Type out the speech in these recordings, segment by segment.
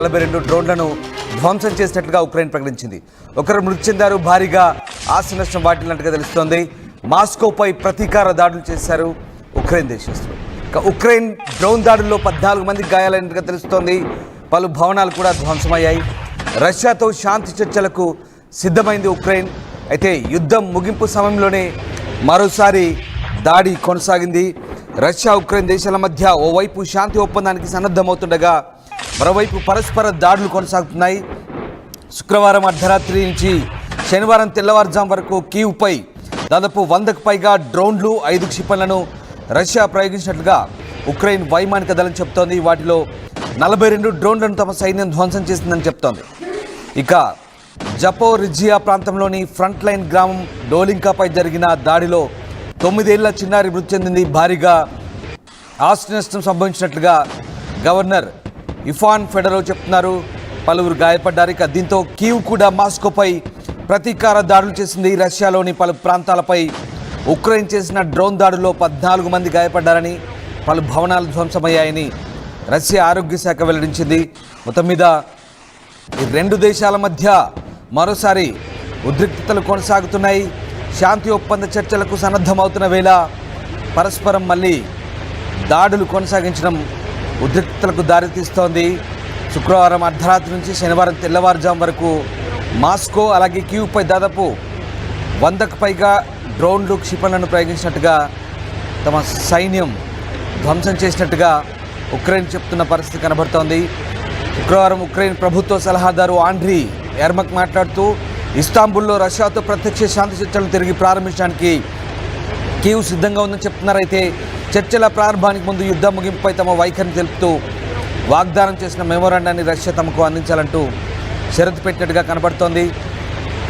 42 డ్రోన్లను ధ్వంసం చేసినట్లుగా ఉక్రెయిన్ ప్రకటించింది. ఒకరు మృతి చెందారు, భారీగా ఆస్తి నష్టం వాటిల్లినట్టుగా తెలుస్తోంది. మాస్కోపై ప్రతీకార దాడులు చేశారు ఉక్రెయిన్ దేశస్తులు. ఉక్రెయిన్ డ్రోన్ దాడుల్లో 14 మంది గాయాలైనట్టుగా తెలుస్తోంది. పలు భవనాలు కూడా ధ్వంసమయ్యాయి. రష్యాతో శాంతి చర్చలకు సిద్ధమైంది ఉక్రెయిన్. అయితే యుద్ధం ముగింపు సమయంలోనే మరోసారి దాడి కొనసాగింది. రష్యా ఉక్రెయిన్ దేశాల మధ్య ఓవైపు శాంతి ఒప్పందానికి సన్నద్ధమవుతుండగా మరోవైపు పరస్పర దాడులు కొనసాగుతున్నాయి. శుక్రవారం అర్ధరాత్రి నుంచి శనివారం తెల్లవారుజాము వరకు కీవ్పై దాదాపు 100కు పైగా డ్రోన్లు, 5 క్షిపణులను రష్యా ప్రయోగించినట్లుగా ఉక్రెయిన్ వైమానిక దళం చెబుతోంది. వాటిలో 42 డ్రోన్లను తమ సైన్యం ధ్వంసం చేసిందని చెప్తోంది. ఇక జపోరిజియా ప్రాంతంలోని ఫ్రంట్ లైన్ గ్రామం డోలింకాపై జరిగిన దాడిలో 9 ఏళ్ల చిన్నారి మృతి చెందింది. భారీగా ఆస్తి నష్టం సంభవించినట్లుగా గవర్నర్ ఇఫాన్ ఫెడరోవ్ చెప్తున్నారు. పలువురు గాయపడ్డారు. ఇక దీంతో కీవ్ కూడా మాస్కోపై ప్రతీకార దాడులు చేసింది. రష్యాలోని పలు ప్రాంతాలపై ఉక్రెయిన్ చేసిన డ్రోన్ దాడుల్లో 14 మంది గాయపడ్డారని, పలు భవనాలు ధ్వంసమయ్యాయని రష్యా ఆరోగ్య శాఖ వెల్లడించింది. మొత్తం మీద ఈ రెండు దేశాల మధ్య మరోసారి ఉద్రిక్తతలు కొనసాగుతున్నాయి. శాంతి ఒప్పంద చర్చలకు సన్నద్ధమవుతున్న వేళ పరస్పరం మళ్ళీ దాడులు కొనసాగించడం ఉద్రిక్తతలకు దారితీస్తోంది. శుక్రవారం అర్ధరాత్రి నుంచి శనివారం తెల్లవారుజాము వరకు మాస్కో అలాగే కీవ్పై దాదాపు 100కు పైగా డ్రోన్లు, క్షిపణులను ప్రయోగించినట్టుగా తమ సైన్యం ధ్వంసం చేసినట్టుగా ఉక్రెయిన్ చెప్తున్న పరిస్థితి కనబడుతోంది. శుక్రవారం ఉక్రెయిన్ ప్రభుత్వ సలహాదారు ఆండ్రీ ఎర్మక్ మాట్లాడుతూ ఇస్తాంబుల్లో రష్యాతో ప్రత్యక్ష శాంతి చర్చలను తిరిగి ప్రారంభించడానికి కీవ్ సిద్ధంగా ఉందని చెప్తున్నారు. అయితే చర్చల ప్రారంభానికి ముందు యుద్ధ ముగింపుపై తమ వైఖరిని తెలుపుతూ వాగ్దానం చేసిన మెమోరాండాన్ని రష్యా తమకు అందించాలంటూ షరతు పెట్టినట్టుగా కనబడుతోంది.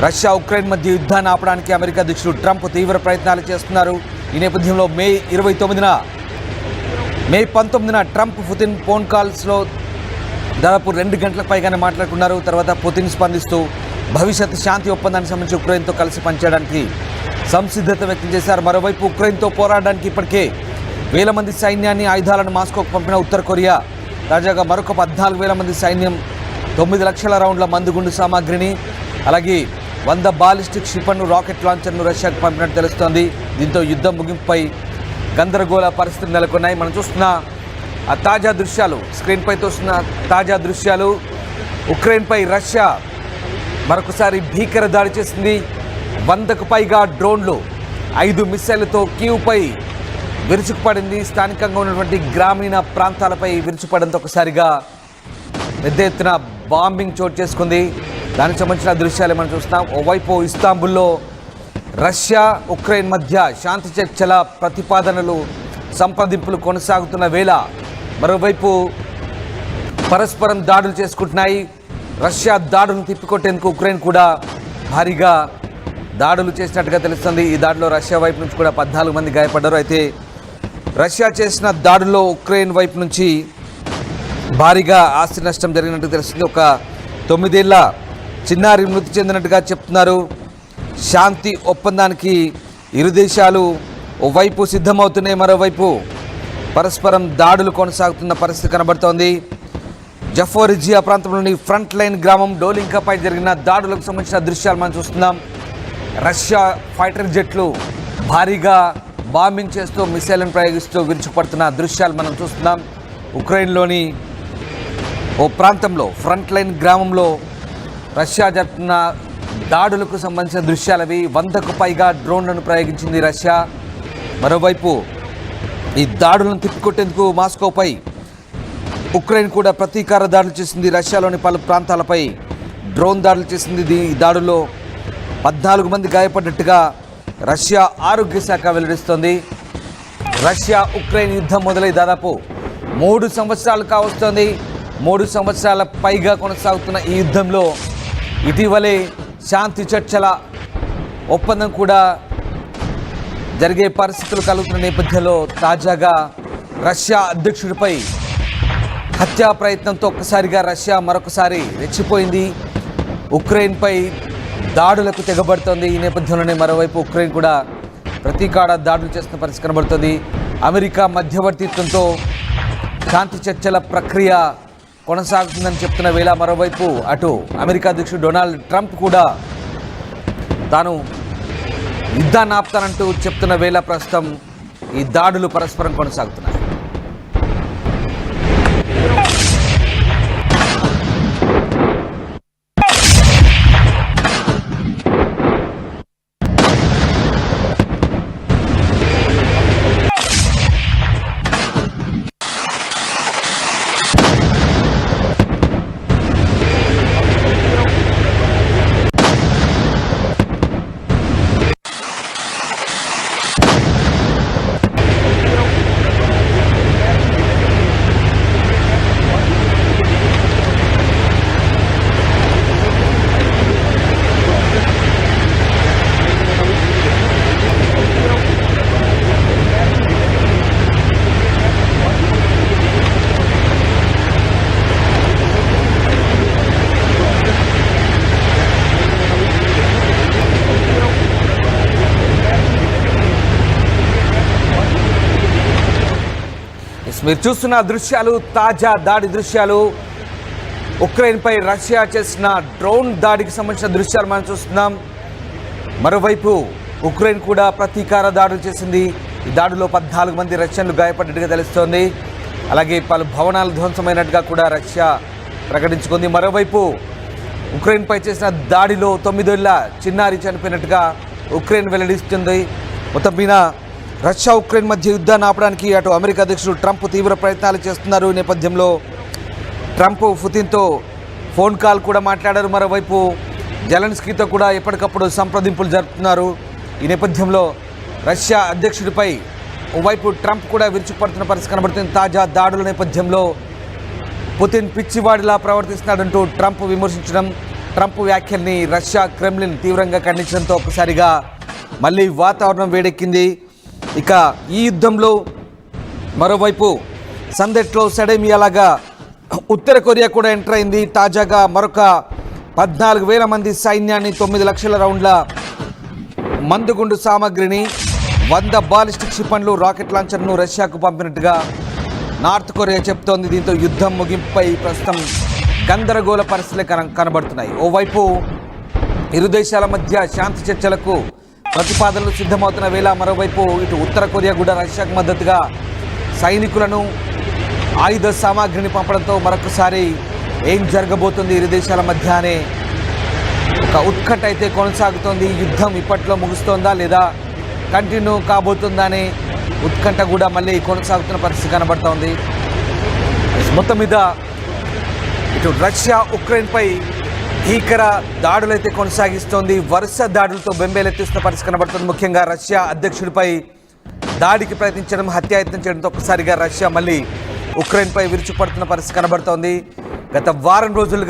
రష్యా ఉక్రెయిన్ మధ్య యుద్ధాన్ని ఆపడానికి అమెరికా అధ్యక్షుడు ట్రంప్ తీవ్ర ప్రయత్నాలు చేస్తున్నారు. ఈ నేపథ్యంలో మే 19న ట్రంప్ పుతిన్ ఫోన్ కాల్స్లో దాదాపు 2 గంటలకు పైగానే మాట్లాడుకున్నారు. తర్వాత పుతిన్ స్పందిస్తూ భవిష్యత్ శాంతి ఒప్పందానికి సంబంధించి ఉక్రెయిన్తో కలిసి పనిచేయడానికి సంసిద్ధత వ్యక్తం చేశారు. మరోవైపు ఉక్రెయిన్తో పోరాడడానికి ఇప్పటికే 1000 మంది సైన్యాన్ని, ఆయుధాలను మాస్కోకు పంపిన ఉత్తర కొరియా తాజాగా మరొక 14,000 మంది సైన్యం, 9 లక్షల రౌండ్ల మందుగుండు సామాగ్రిని, అలాగే 100 బాలిస్టిక్ క్షిపణులు, రాకెట్ లాంచర్ను రష్యాకు పంపినట్టు తెలుస్తోంది. దీంతో యుద్ధం ముగింపుపై గందరగోళ పరిస్థితులు నెలకొన్నాయి. మనం చూస్తున్న ఆ తాజా దృశ్యాలు, స్క్రీన్పై చూస్తున్న తాజా దృశ్యాలు, ఉక్రెయిన్పై రష్యా మరొకసారి భీకర దాడి చేసింది. 100కు పైగా డ్రోన్లు, 5 మిస్సైళ్లతో కీవ్పై విరుచుకుపడింది. స్థానికంగా ఉన్నటువంటి గ్రామీణ ప్రాంతాలపై విరుచుపడంతో ఒకసారిగా పెద్ద ఎత్తున బాంబింగ్ చోటు చేసుకుంది. దానికి సంబంధించిన దృశ్యాలు మనం చూస్తున్నాం. ఓవైపు ఇస్తాంబుల్లో రష్యా ఉక్రెయిన్ మధ్య శాంతి చర్చల ప్రతిపాదనలు, సంప్రదింపులు కొనసాగుతున్న వేళ మరోవైపు పరస్పరం దాడులు చేసుకుంటున్నాయి. రష్యా దాడులను తిప్పికొట్టేందుకు ఉక్రెయిన్ కూడా భారీగా దాడులు చేసినట్టుగా తెలుస్తుంది. ఈ దాడిలో రష్యా వైపు నుంచి కూడా 14 మంది గాయపడ్డారు. అయితే రష్యా చేసిన దాడుల్లో ఉక్రెయిన్ వైపు నుంచి భారీగా ఆస్తి నష్టం జరిగినట్టు తెలుస్తుంది. ఒక 9 ఏళ్ల చిన్నారి మృతి చెందినట్టుగా చెప్తున్నారు. శాంతి ఒప్పందానికి ఇరు దేశాలు ఓవైపు సిద్ధమవుతున్నాయి, మరోవైపు పరస్పరం దాడులు కొనసాగుతున్న పరిస్థితి కనబడుతోంది. జపోరిజియా ప్రాంతంలోని ఫ్రంట్ లైన్ గ్రామం డోలింకాపై జరిగిన దాడులకు సంబంధించిన దృశ్యాలు మనం చూస్తున్నాం. రష్యా ఫైటర్ జెట్లు భారీగా బాంబింగ్ చేస్తూ, మిసైళ్లను ప్రయోగిస్తూ విరుచుకుపడుతున్న దృశ్యాలు మనం చూస్తున్నాం. ఉక్రెయిన్లోని ఓ ప్రాంతంలో ఫ్రంట్ లైన్ గ్రామంలో రష్యా జరుపుతున్న దాడులకు సంబంధించిన దృశ్యాలవి. 100కు పైగా డ్రోన్లను ప్రయోగించింది రష్యా. మరోవైపు ఈ దాడులను తిప్పికొట్టేందుకు మాస్కోపై ఉక్రెయిన్ కూడా ప్రతీకార దాడులు చేసింది. రష్యాలోని పలు ప్రాంతాలపై డ్రోన్ దాడులు చేసింది. ఈ దాడుల్లో 14 మంది గాయపడ్డట్టుగా రష్యా ఆరోగ్య శాఖ వెల్లడిస్తోంది. రష్యా ఉక్రెయిన్ యుద్ధం మొదలై దాదాపు 3 సంవత్సరాలు కావస్తోంది. 3 సంవత్సరాల పైగా కొనసాగుతున్న ఈ యుద్ధంలో ఇటీవలే శాంతి చర్చల ఒప్పందం కూడా జరిగే పరిస్థితులు కలుగుతున్న నేపథ్యంలో తాజాగా రష్యా అధ్యక్షుడిపై హత్యా ప్రయత్నంతో ఒక్కసారిగా రష్యా మరొకసారి రెచ్చిపోయింది. ఉక్రెయిన్పై దాడులకు తెగబడుతోంది. ఈ నేపథ్యంలోనే మరోవైపు ఉక్రెయిన్ కూడా ప్రతీకార దాడులు చేస్తున్న పరిస్థితి కనబడుతుంది. అమెరికా మధ్యవర్తిత్వంతో శాంతి చర్చల ప్రక్రియ కొనసాగుతుందని చెప్తున్న వేళ మరోవైపు అటు అమెరికా అధ్యక్షుడు డొనాల్డ్ ట్రంప్ కూడా తాను యుద్ధాన్ని ఆపుతానంటూ చెప్తున్న వేళ ప్రస్తుతం ఈ దాడులు పరస్పరం కొనసాగుతున్నాయి. మీరు చూస్తున్న దృశ్యాలు తాజా దాడి దృశ్యాలు. ఉక్రెయిన్పై రష్యా చేసిన డ్రోన్ దాడికి సంబంధించిన దృశ్యాలు మనం చూస్తున్నాం. మరోవైపు ఉక్రెయిన్ కూడా ప్రతీకార దాడులు చేసింది. ఈ దాడిలో 14 మంది రష్యన్లు గాయపడ్డట్టుగా తెలుస్తోంది. అలాగే పలు భవనాలు ధ్వంసమైనట్టుగా కూడా రష్యా ప్రకటించుకుంది. మరోవైపు ఉక్రెయిన్పై చేసిన దాడిలో 9 ఏళ్ల చిన్నారి చనిపోయినట్టుగా ఉక్రెయిన్ వెల్లడిస్తుంది. మొత్తం మీద రష్యా ఉక్రెయిన్ మధ్య యుద్ధాన్ని ఆపడానికి అటు అమెరికా అధ్యక్షుడు ట్రంప్ తీవ్ర ప్రయత్నాలు చేస్తున్నారు. ఈ నేపథ్యంలో ట్రంప్ పుతిన్తో ఫోన్ కాల్ కూడా మాట్లాడారు. మరోవైపు జెలెన్స్కీతో కూడా ఎప్పటికప్పుడు సంప్రదింపులు జరుపుతున్నారు. ఈ నేపథ్యంలో రష్యా అధ్యక్షుడిపై ఓవైపు ట్రంప్ కూడా విరుచుకుపడుతున్న పరిస్థితి కనబడుతుంది. తాజా దాడుల నేపథ్యంలో పుతిన్ పిచ్చివాడిలా ప్రవర్తిస్తున్నాడంటూ ట్రంప్ విమర్శించడం, ట్రంప్ వ్యాఖ్యల్ని రష్యా క్రెమ్లిన్ తీవ్రంగా ఖండించడంతో ఒక్కసారిగా మళ్ళీ వాతావరణం వేడెక్కింది. ఇక ఈ యుద్ధంలో మరోవైపు సందెట్లో సడేమియాలాగా ఉత్తర కొరియా కూడా ఎంటర్ అయింది. తాజాగా మరొక 14,000 మంది సైన్యాన్ని, 9 లక్షల రౌండ్ల మందుగుండు సామాగ్రిని, 100 బాలిస్టిక్ క్షిపణులు, రాకెట్ లాంచర్ను రష్యాకు పంపినట్టుగా నార్త్ కొరియా చెప్తోంది. దీంతో యుద్ధం ముగింపుపై ప్రస్తుతం గందరగోళ పరిస్థితులే కనబడుతున్నాయి. ఓవైపు ఇరు దేశాల మధ్య శాంతి చర్చలకు ప్రతిపాదనలు సిద్ధమవుతున్న వేళ మరోవైపు ఇటు ఉత్తర కొరియా కూడా రష్యాకు మద్దతుగా సైనికులను, ఆయుధ సామాగ్రిని పంపడంతో మరొకసారి ఏం జరగబోతుంది ఇరు దేశాల మధ్య అనే ఒక ఉత్కంఠ అయితే కొనసాగుతోంది. యుద్ధం ఇప్పట్లో ముగుస్తోందా లేదా కంటిన్యూ కాబోతుందా అనే ఉత్కంఠ కూడా మళ్ళీ కొనసాగుతున్న పరిస్థితి కనబడుతోంది. మొత్తం మీద ఇటు రష్యా ఉక్రెయిన్పై భీకర దాడులైతే కొనసాగిస్తోంది. వరుస దాడులతో బెంబేలెత్తిస్తున్న పరిస్థితి కనబడుతుంది. ముఖ్యంగా రష్యా అధ్యక్షుడిపై దాడికి ప్రయత్నించడం, హత్యాయత్నం చేయడంతో ఒక్కసారిగా రష్యా మళ్ళీ ఉక్రెయిన్పై విరుచుకుపడుతున్న పరిస్థితి కనబడుతోంది. గత వారం రోజులుగా